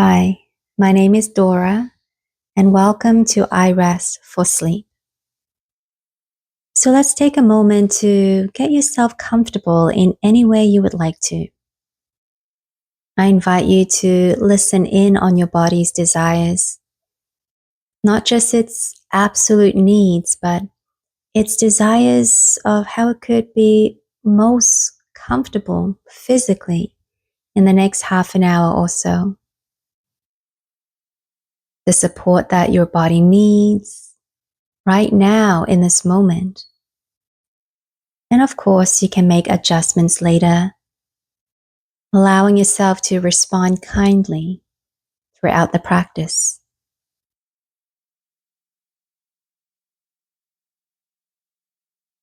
Hi, my name is Dora, and welcome to iRest for sleep. So let's take a moment to get yourself comfortable in any way you would like to. I invite you to listen in on your body's desires, not just its absolute needs, but its desires of how it could be most comfortable physically in the next half an hour or so. The support that your body needs right now in this moment. And of course, you can make adjustments later, allowing yourself to respond kindly throughout the practice.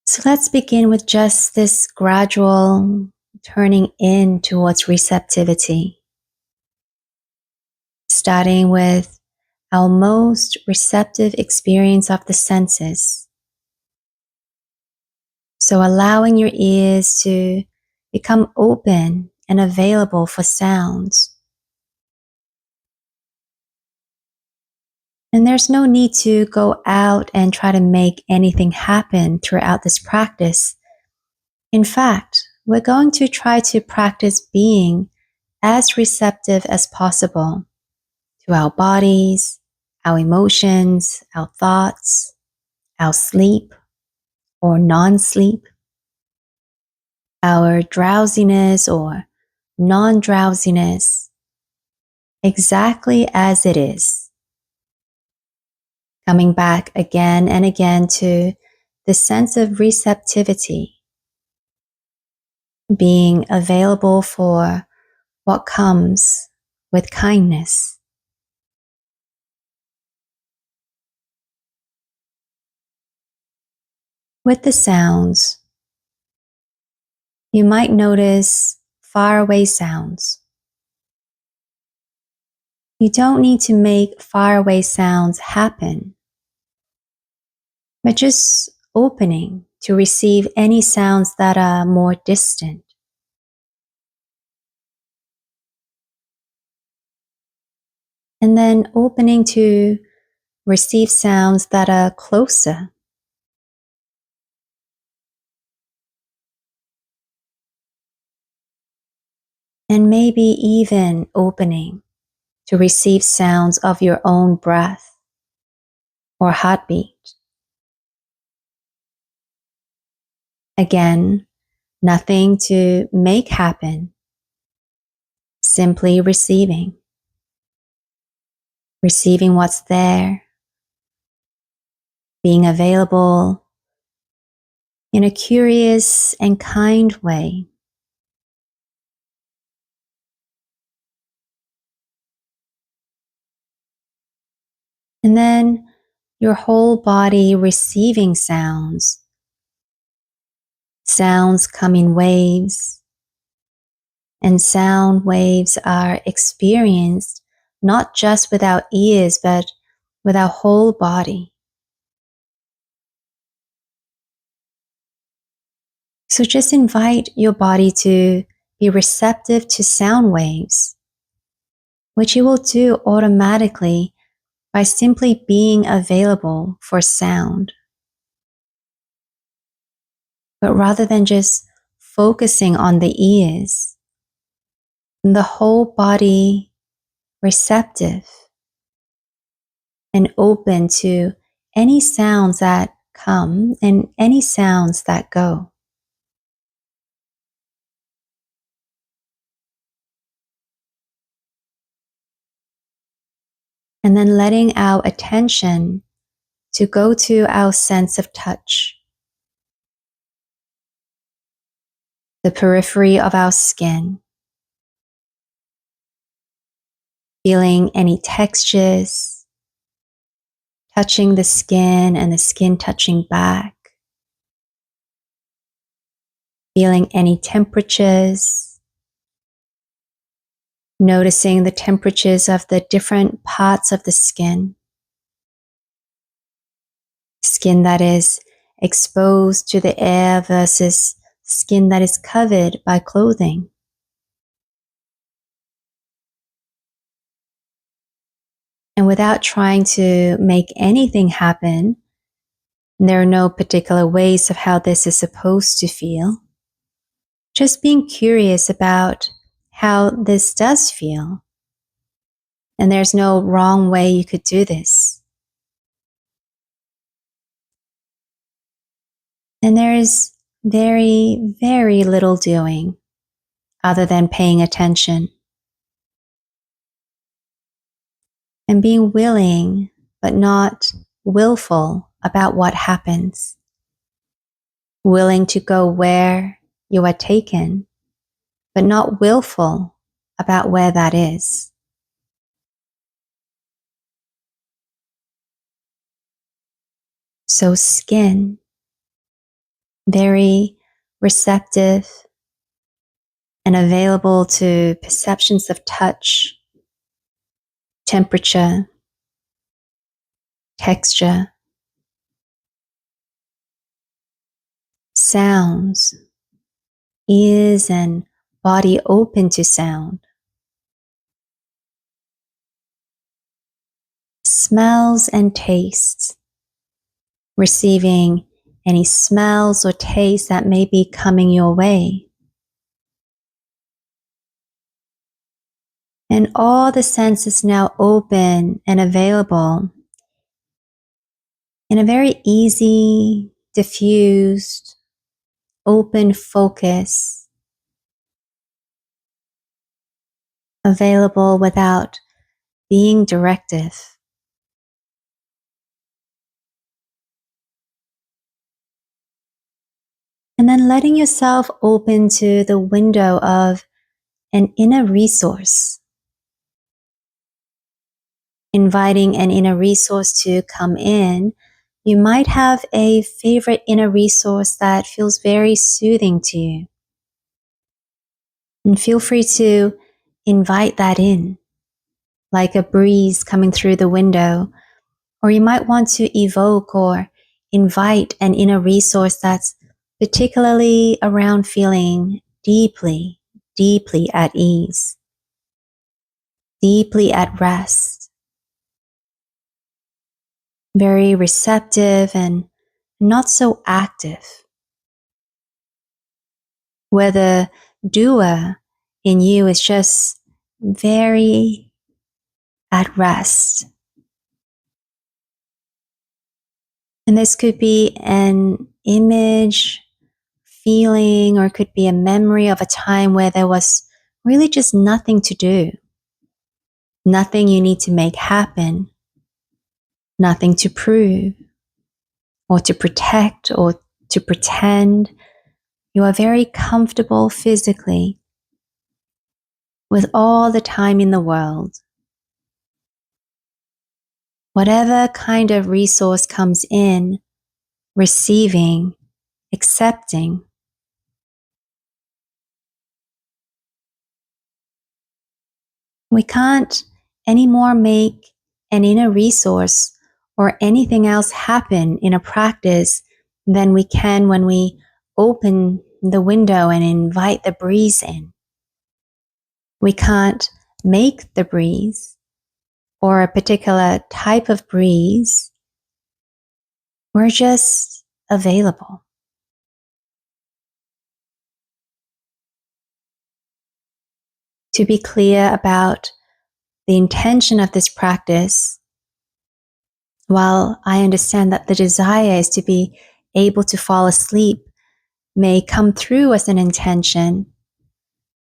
So let's begin with just this gradual turning in towards receptivity, starting with our most receptive experience of the senses. So allowing your ears to become open and available for sounds. And there's no need to go out and try to make anything happen throughout this practice. In fact, we're going to try to practice being as receptive as possible to our bodies, our emotions, our thoughts, our sleep or non-sleep, our drowsiness or non-drowsiness, exactly as it is. Coming back again and again to the sense of receptivity, being available for what comes with kindness. With the sounds, you might notice faraway sounds. You don't need to make faraway sounds happen, but just opening to receive any sounds that are more distant. And then opening to receive sounds that are closer. And maybe even opening to receive sounds of your own breath or heartbeat. Again, nothing to make happen, simply receiving. Receiving what's there, being available in a curious and kind way. And then your whole body receiving sounds. Sounds come in waves, and sound waves are experienced not just with our ears, but with our whole body. So just invite your body to be receptive to sound waves, which you will do automatically by simply being available for sound. But rather than just focusing on the ears, the whole body receptive and open to any sounds that come and any sounds that go. And then letting our attention to go to our sense of touch, the periphery of our skin, feeling any textures, touching the skin and the skin touching back, feeling any temperatures, noticing the temperatures of the different parts of the skin. Skin that is exposed to the air versus skin that is covered by clothing. And without trying to make anything happen, there are no particular ways of how this is supposed to feel. Just being curious about how this does feel. And there's no wrong way you could do this. And there is very, very little doing other than paying attention and being willing but not willful about what happens. Willing to go where you are taken, but not willful about where that is. So skin, very receptive and available to perceptions of touch, temperature, texture, sounds, ears and body open to sound, smells and tastes, receiving any smells or tastes that may be coming your way. And all the senses now open and available in a very easy, diffused, open focus, available without being directive. And then letting yourself open to the window of an inner resource. Inviting an inner resource to come in. You might have a favorite inner resource that feels very soothing to you. And feel free to invite that in, like a breeze coming through the window. Or you might want to evoke or invite an inner resource that's particularly around feeling deeply, deeply at ease, deeply at rest, very receptive and not so active, where the doer in you is just very at rest. And this could be an image, feeling, or it could be a memory of a time where there was really just nothing to do, nothing you need to make happen, nothing to prove, or to protect, or to pretend. You are very comfortable physically with all the time in the world. Whatever kind of resource comes in, receiving, accepting. We can't anymore make an inner resource or anything else happen in a practice than we can when we open the window and invite the breeze in. We can't make the breeze or a particular type of breeze. We're just available. To be clear about the intention of this practice, while I understand that the desire is to be able to fall asleep may come through as an intention,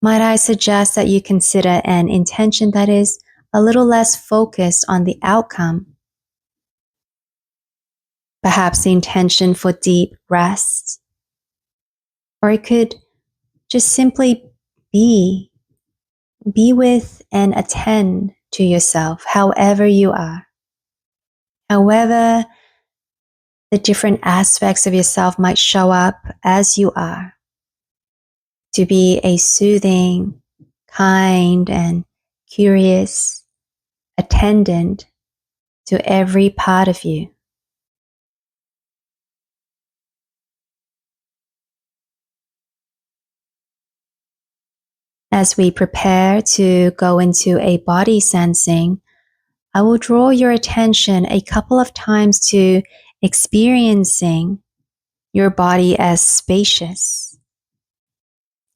might I suggest that you consider an intention that is a little less focused on the outcome? Perhaps the intention for deep rest. Or it could just simply be with and attend to yourself however you are. However the different aspects of yourself might show up as you are. To be a soothing, kind, and curious attendant to every part of you. As we prepare to go into a body sensing, I will draw your attention a couple of times to experiencing your body as spacious.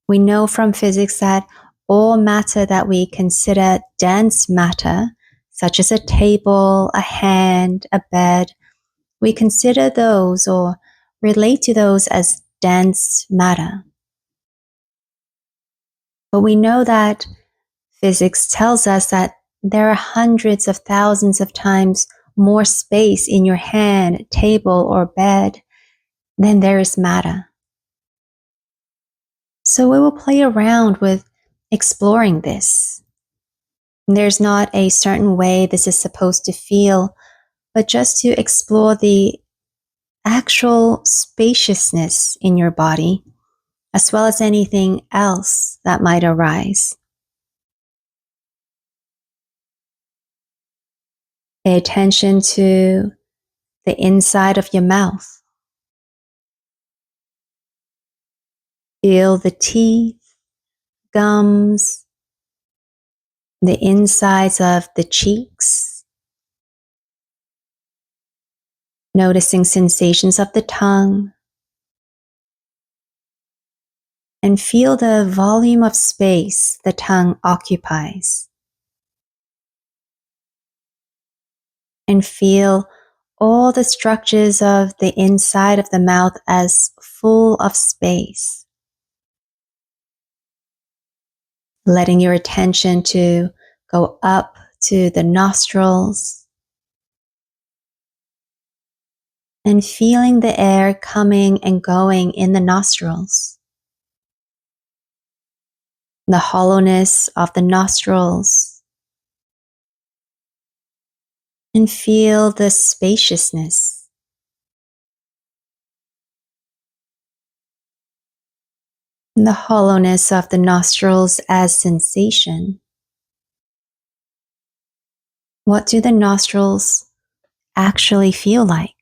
We know from physics that all matter that we consider dense matter, such as a table, a hand, a bed, we consider those or relate to those as dense matter. But we know that physics tells us that there are hundreds of thousands of times more space in your hand, table, or bed than there is matter. So we will play around with exploring this. There's not a certain way this is supposed to feel, but just to explore the actual spaciousness in your body, as well as anything else that might arise. Pay attention to the inside of your mouth. Feel the teeth, gums, the insides of the cheeks. Noticing sensations of the tongue. And feel the volume of space the tongue occupies. And feel all the structures of the inside of the mouth as full of space. Letting your attention to go up to the nostrils and feeling the air coming and going in the nostrils. The hollowness of the nostrils, and feel the spaciousness. The hollowness of the nostrils as sensation. What do the nostrils actually feel like?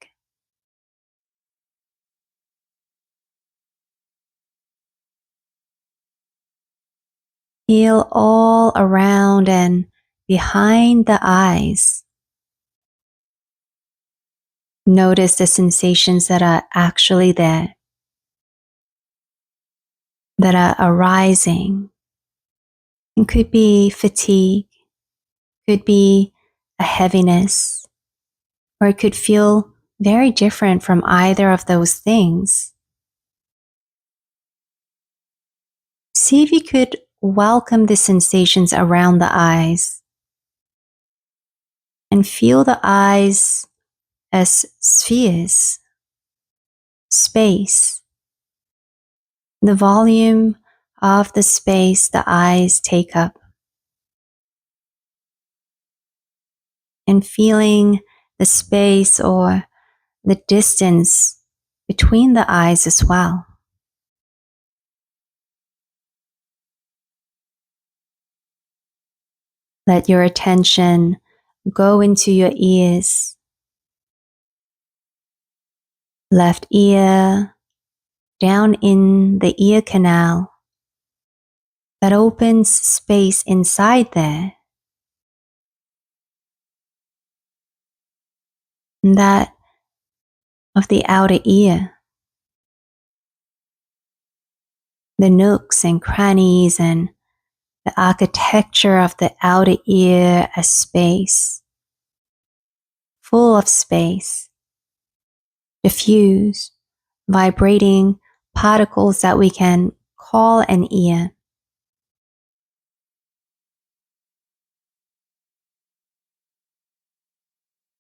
Feel all around and behind the eyes. Notice the sensations that are actually there, that are arising. It could be fatigue, could be a heaviness, or it could feel very different from either of those things. See if you could welcome the sensations around the eyes and feel the eyes as spheres, space, the volume of the space the eyes take up, and feeling the space or the distance between the eyes as well. Let your attention go into your ears. Left ear, down in the ear canal that opens space inside there. And that of the outer ear. The nooks and crannies and the architecture of the outer ear as space. Full of space. Diffuse, vibrating particles that we can call an ear.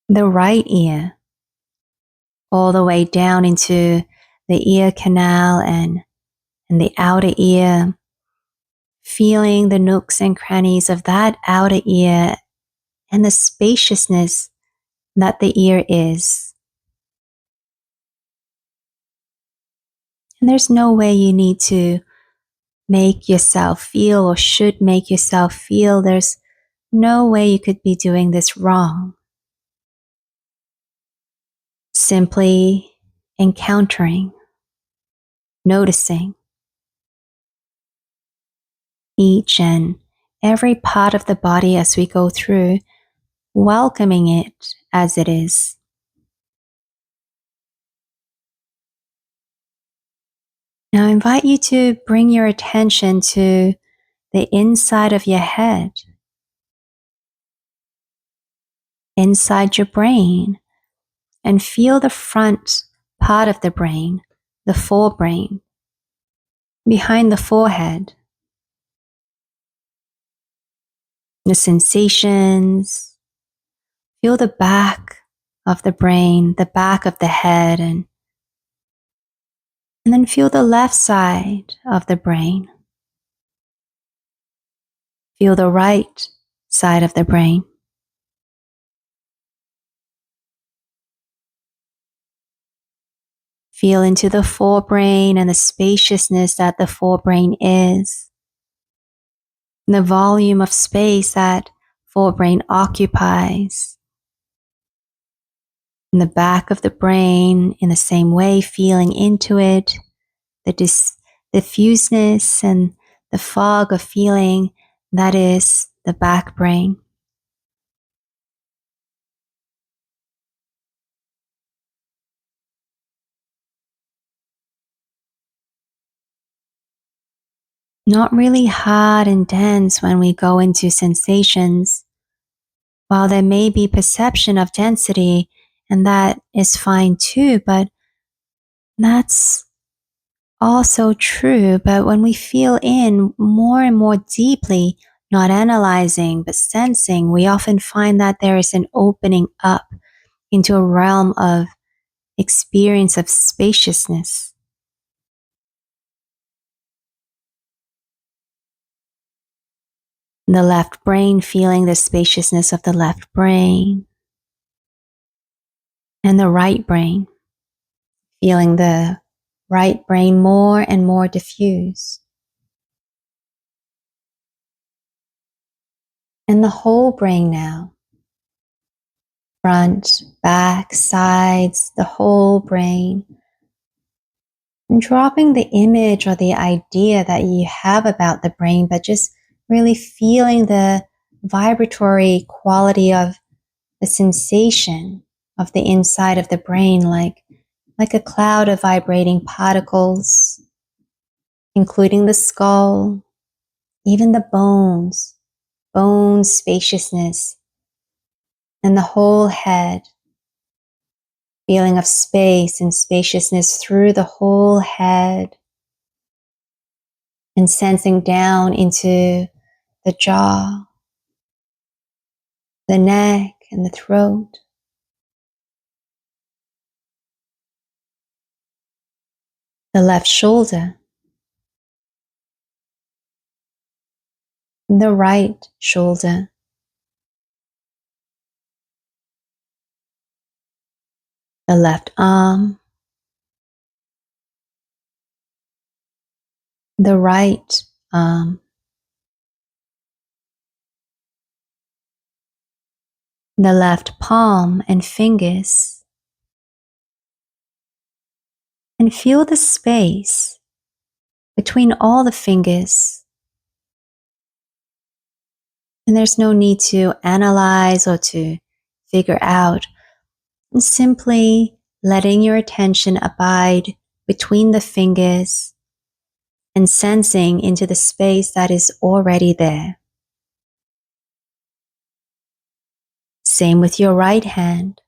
The right ear, all the way down into the ear canal and the outer ear, feeling the nooks and crannies of that outer ear and the spaciousness that the ear is. And there's no way you need to make yourself feel or should make yourself feel. There's no way you could be doing this wrong. Simply encountering, noticing each and every part of the body as we go through welcoming it as it is. Now I invite you to bring your attention to the inside of your head, inside your brain, and feel the front part of the brain, the forebrain, behind the forehead. The sensations, feel the back of the brain, the back of the head, and then feel the left side of the brain. Feel the right side of the brain. Feel into the forebrain and the spaciousness that the forebrain is. The volume of space that forebrain occupies. In the back of the brain, in the same way, feeling into it, the diffuseness and the fog of feeling that is the back brain. Not really hard and dense when we go into sensations. While there may be perception of density, and that is fine too, but that's also true. But when we feel in more and more deeply, not analyzing, but sensing, we often find that there is an opening up into a realm of experience of spaciousness. The left brain, feeling the spaciousness of the left brain, and the right brain, feeling the right brain more and more diffuse. And the whole brain now, front, back, sides, the whole brain. And dropping the image or the idea that you have about the brain, but just really feeling the vibratory quality of the sensation of the inside of the brain, like a cloud of vibrating particles, including the skull, even the bone spaciousness, and the whole head, feeling of space and spaciousness through the whole head, and sensing down into the jaw, the neck, and the throat. The left shoulder, the right shoulder, the left arm, the right arm, the left palm and fingers, and feel the space between all the fingers. And there's no need to analyze or to figure out. And simply letting your attention abide between the fingers and sensing into the space that is already there. Same with your right hand,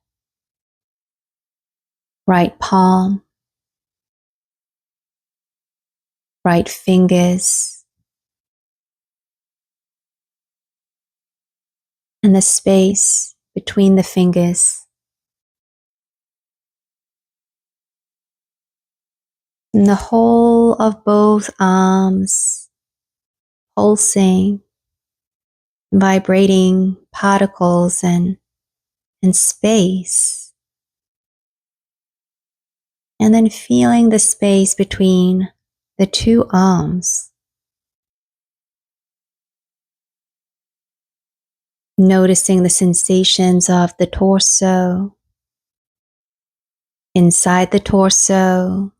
right palm, right fingers, and the space between the fingers. And the whole of both arms pulsing, vibrating particles and space. And then feeling the space between the two arms. Noticing the sensations of the torso, inside the torso,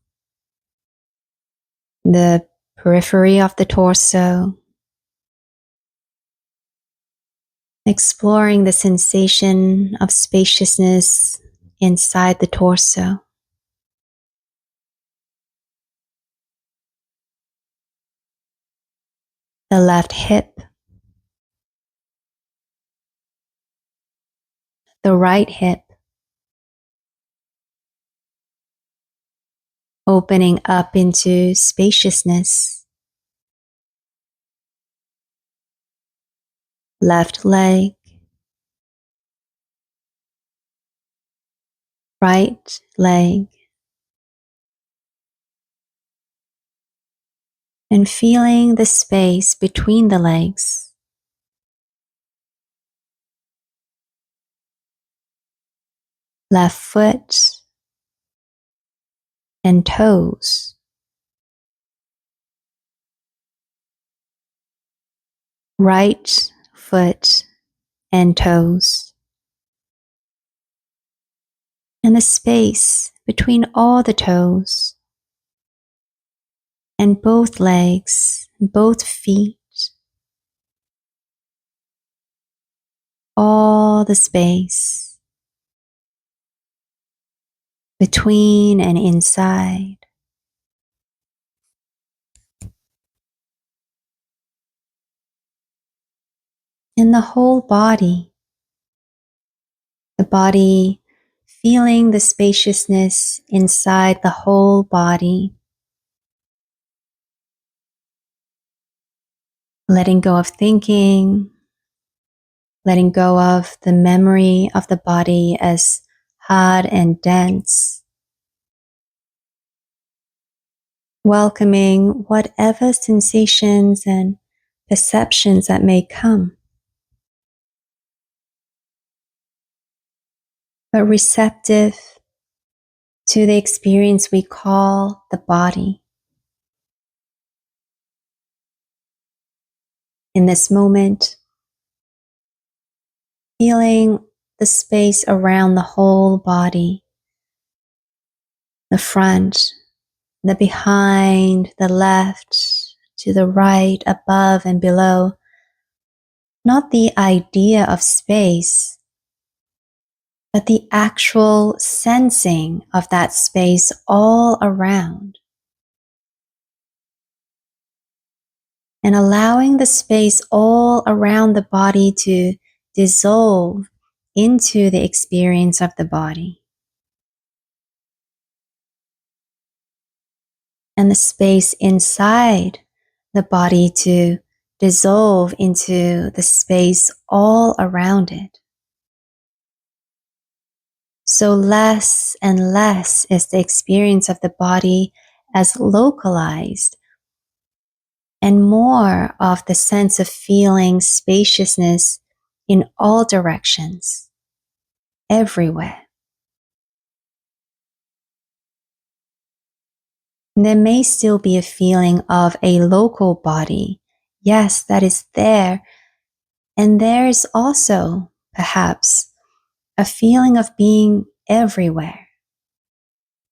the periphery of the torso, exploring the sensation of spaciousness inside the torso. The left hip, the right hip, opening up into spaciousness. Left leg, right leg, and feeling the space between the legs. Left foot and toes. Right foot and toes. And the space between all the toes. And both legs, both feet. All the space between and inside. In the whole body, the body feeling the spaciousness inside the whole body, letting go of thinking, letting go of the memory of the body as hard and dense, welcoming whatever sensations and perceptions that may come, but receptive to the experience we call the body. In this moment, feeling the space around the whole body, the front, the behind, the left, to the right, above and below. Not the idea of space, but the actual sensing of that space all around. And allowing the space all around the body to dissolve into the experience of the body. And the space inside the body to dissolve into the space all around it. So less and less is the experience of the body as localized, and more of the sense of feeling spaciousness in all directions, everywhere. There may still be a feeling of a local body. Yes, that is there. And there is also, perhaps, a feeling of being everywhere,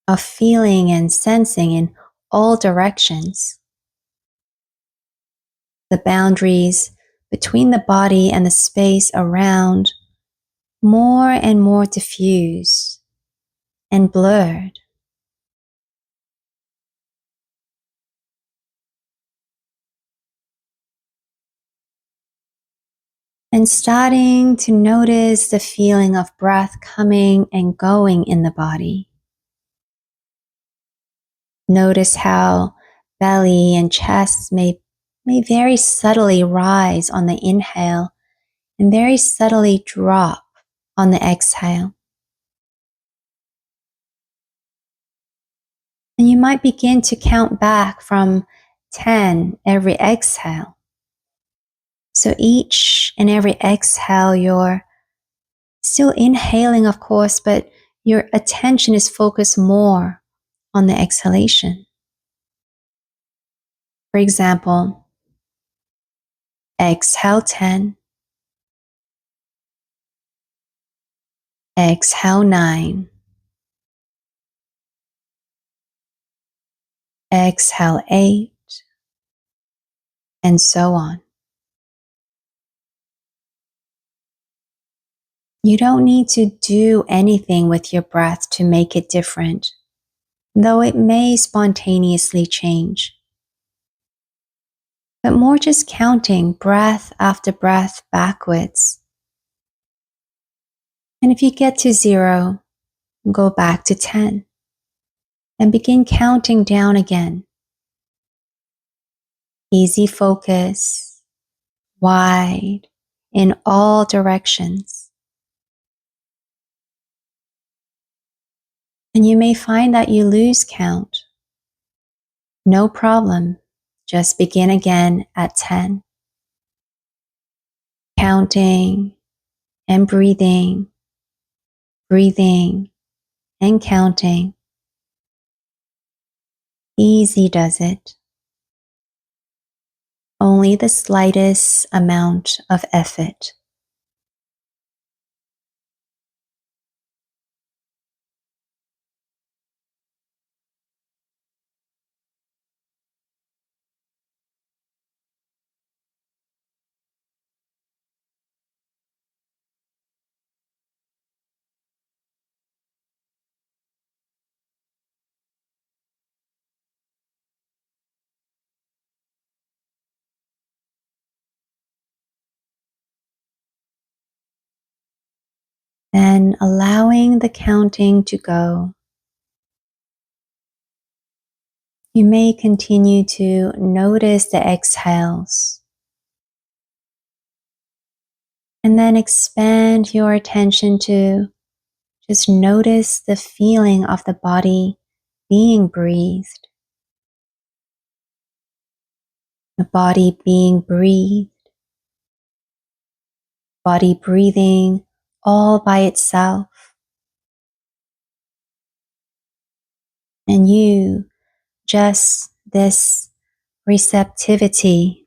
of feeling and sensing in all directions. The boundaries between the body and the space around more and more diffused and blurred. And starting to notice the feeling of breath coming and going in the body. Notice how belly and chest may very subtly rise on the inhale and very subtly drop on the exhale. And you might begin to count back from 10 every exhale. So each and every exhale, you're still inhaling, of course, but your attention is focused more on the exhalation. For example, exhale 10, exhale 9, exhale 8, and so on. You don't need to do anything with your breath to make it different, though it may spontaneously change. But more just counting breath after breath backwards. And if you get to 0, go back to 10 and begin counting down again. Easy focus, wide, in all directions. And you may find that you lose count. No problem. Just begin again at 10. Counting and breathing, breathing and counting. Easy does it. Only the slightest amount of effort. Then allowing the counting to go. You may continue to notice the exhales and then expand your attention to just notice the feeling of the body being breathed, the body being breathed, body breathing all by itself, and you just this receptivity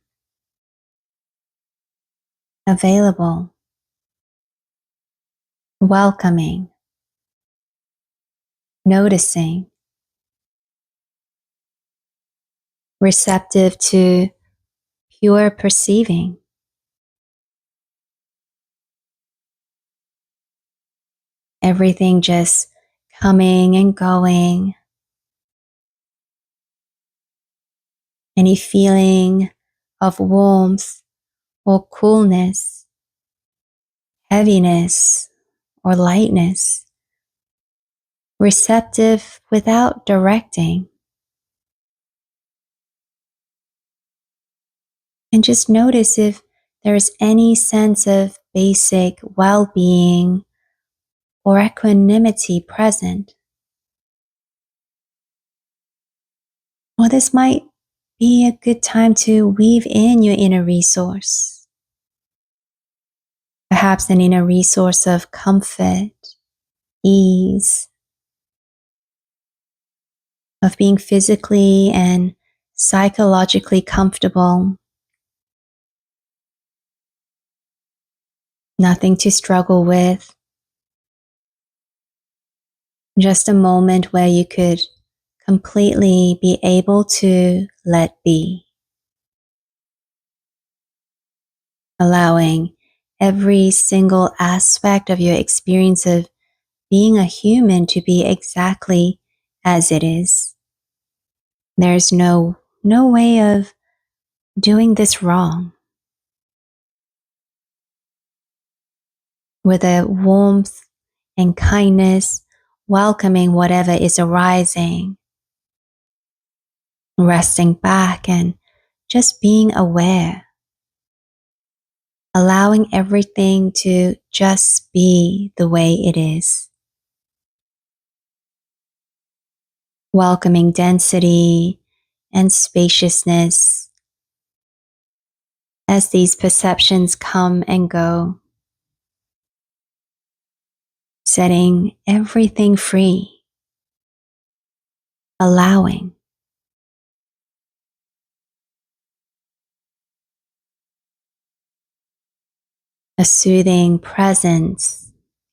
available, welcoming, noticing, receptive to pure perceiving. Everything just coming and going. Any feeling of warmth or coolness, heaviness or lightness, receptive without directing. And just notice if there is any sense of basic well-being or equanimity present. Well, this might be a good time to weave in your inner resource. Perhaps an inner resource of comfort, ease, of being physically and psychologically comfortable. Nothing to struggle with. Just a moment where you could completely be able to let be. Allowing every single aspect of your experience of being a human to be exactly as it is. There's no way of doing this wrong. With a warmth and kindness, welcoming whatever is arising, resting back and just being aware, allowing everything to just be the way it is. Welcoming density and spaciousness as these perceptions come and go, setting everything free, allowing. A soothing presence,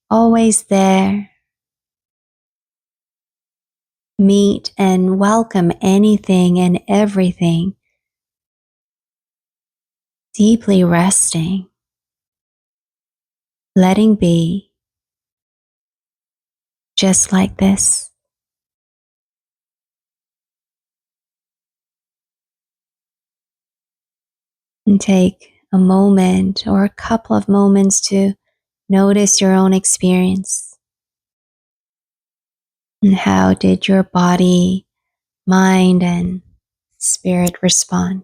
always there. Meet and welcome anything and everything. Deeply resting, letting be, just like this. And take a moment or a couple of moments to notice your own experience. And how did your body, mind, and spirit respond?